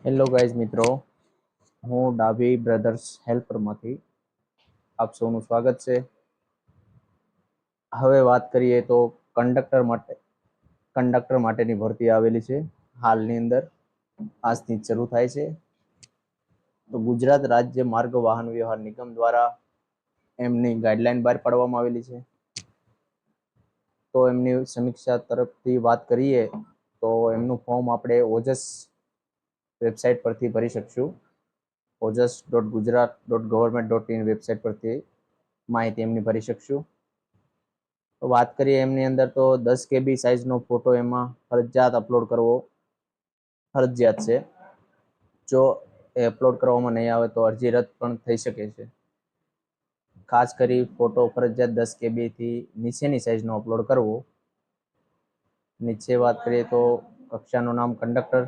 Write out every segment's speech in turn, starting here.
Hello guys મિત્રો, હું Dabhi brothers હેલ્પરમાંથી આપ સૌનું સ્વાગત છે. હવે વાત કરીએ તો કંડક્ટર માટેની ભરતી આવેલી છે. હાલની અંદર આજથી શરૂ થાય છે. તો ગુજરાત રાજ્ય માર્ગ વાહન વ્યવહાર નિગમ દ્વારા એમની ગાઈડલાઈન બહાર પાડવામાં આવેલી છે. તો એમની સમીક્ષા તરફથી વાત કરીએ તો એમનું ફોર્મ આપણે ઓજસ વેબસાઇટ પરથી ભરી શકશું. ojas.gujarat.government.in વેબસાઇટ પરથી માહિતી એમની ભરી શકશું. તો વાત કરીએ એમની અંદર તો 10 KB સાઇઝનો ફોટો એમાં ફરજિયાત અપલોડ કરવો ફરજિયાત છે. જો એ અપલોડ કરવામાં નહીં આવે તો અરજી રદ પણ થઈ શકે છે. ખાસ કરી ફોટો ફરજિયાત 10 KB થી નીચેની સાઇઝનો અપલોડ કરવો. નીચે વાત કરીએ તો કક્ષાનું નામ કંડક્ટર.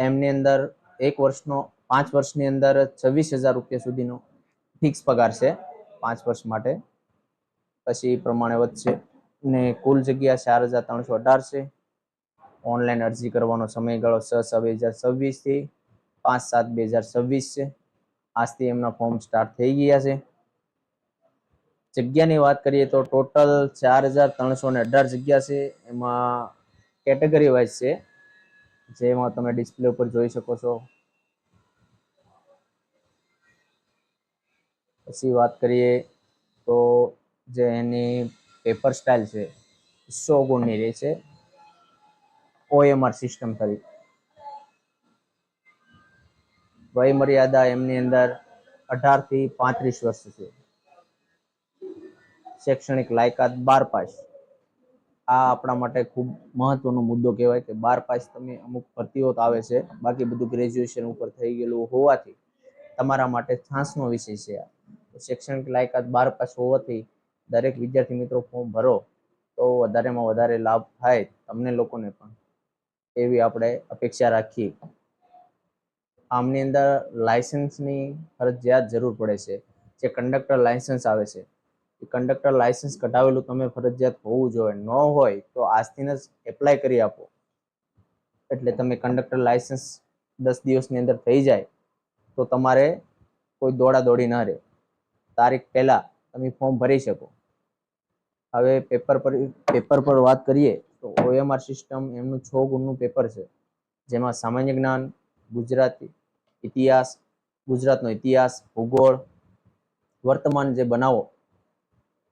એમની અંદર 5 વર્ષની અંદર 26,000 રૂપિયા સુધીનો ફિક્સ પગાર છે 5 વર્ષ માટે. પછી પ્રમાણે વધશે ને કુલ જગ્યા 4,318 છે. ઓનલાઈન અરજી કરવાનો સમયગાળો 6/6/2026 થી 5/7/2026 છે. આજથી એમના ફોર્મ સ્ટાર્ટ થઈ ગયા છે. જગ્યાની વાત કરીએ તો ટોટલ 4,318 જગ્યા છે. એમાં કેટેગરી વાઇઝ છે, જેમાં તમે ડિસ્પ્લે ઉપર જોઈ શકો છો. પછી વાત કરીએ તો જે એની પેપર સ્ટાઇલ છે 100 ગુણની રહે છે OMR સિસ્ટમ તરીકે. વય મર્યાદા એમની અંદર 18 થી 35 વર્ષ છે. શૈક્ષણિક લાયકાત 12 પાસ. આ આપણા માટે ખૂબ મહત્વનો મુદ્દો કહેવાય કે 12 પાસ તમે અમુક ભરતીઓ તો આવે છે, બાકી બધું ગ્રેજ્યુએશન ઉપર થઈ ગયેલું હોવાથી તમારા માટે છાસનો વિષય છે. શૈક્ષણિક લાયકાત 12 પાસ હોવાથી દરેક વિદ્યાર્થી મિત્રો ફોર્મ ભરો તો વધારેમાં વધારે લાભ થાય તમને લોકોને પણ, એવી આપણે અપેક્ષા રાખીએ. આમની અંદર લાયસન્સની ફરજિયાત જરૂર પડે છે. જે કંડક્ટર લાયસન્સ આવે છે એ કંડક્ટર લાયસન્સ કઢાવેલું તમે ફરજિયાત હોવું જોઈએ. ન હોય તો આજથી જ એપ્લાય કરી આપો. એટલે તમે કંડક્ટર લાયસન્સ 10 દિવસની અંદર થઈ જાય તો તમારે કોઈ દોડાદોડી ન રહે. તારીખ પહેલા તમે ફોર્મ ભરી શકો. હવે પેપર પર વાત કરીએ તો OMR સિસ્ટમ એમનું 6 ગુણનું પેપર છે, જેમાં સામાન્ય જ્ઞાન, ગુજરાતનો ઇતિહાસ, ભૂગોળ, વર્તમાન જે બનાવો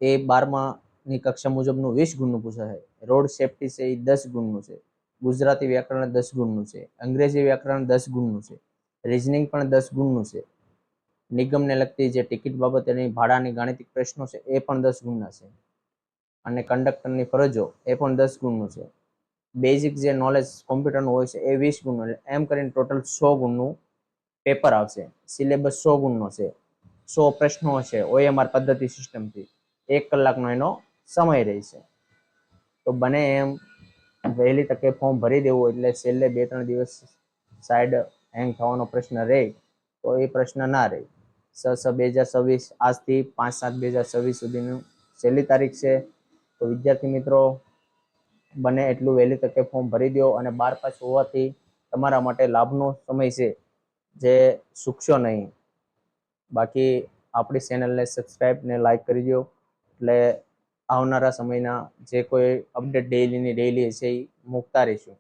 એ 12માની કક્ષા મુજબનું 20 ગુણનું પૂછાશે. રોડ સેફટી છે એ 10 ગુણનું છે. ગુજરાતી વ્યાકરણ 10 ગુણનું છે. અંગ્રેજી વ્યાકરણ 10 ગુણનું છે. રીઝનિંગ પણ 10 ગુણનું છે. નિગમને લગતી જે ટિકિટ બાબતેની ભાડાની ગાણિતિક પ્રશ્નો છે એ પણ 10 ગુણના છે. અને કંડક્ટરની ફરજો એ પણ 10 ગુણનું છે. બેઝિક જે નોલેજ કોમ્પ્યુટરનું હોય છે એ 20 ગુણનું. એમ કરીને ટોટલ 100 ગુણનું પેપર આવશે. સિલેબસ 100 ગુણનો છે. 100 પ્રશ્નો હશે OMR પદ્ધતિ સિસ્ટમથી. 1 કલાકનો એનો સમય રહેશે. તો બને એમ વહેલી તકે ફોર્મ ભરી દેવું, એટલે છેલ્લે 2-3 દિવસ સાઈડ હેંગ થવાનો પ્રશ્ન રહે તો એ પ્રશ્ન ના રહે. 6/6/2026 આજથી 5/7/2026 સુધીનું છેલ્લી તારીખ છે. તો વિદ્યાર્થી મિત્રો બને એટલું વહેલી તકે ફોર્મ ભરી દો. અને 12 પાસ હોવાથી તમારા માટે લાભનો સમય છે, જે ચૂકશો નહીં. બાકી આપણી ચેનલને સબસ્ક્રાઈબ ને લાઈક કરી દો, એટલે આવનારા સમયના જે કોઈ અપડેટ ડેઈલીની ડેઈલી હશે એ મૂકતા રહીશું.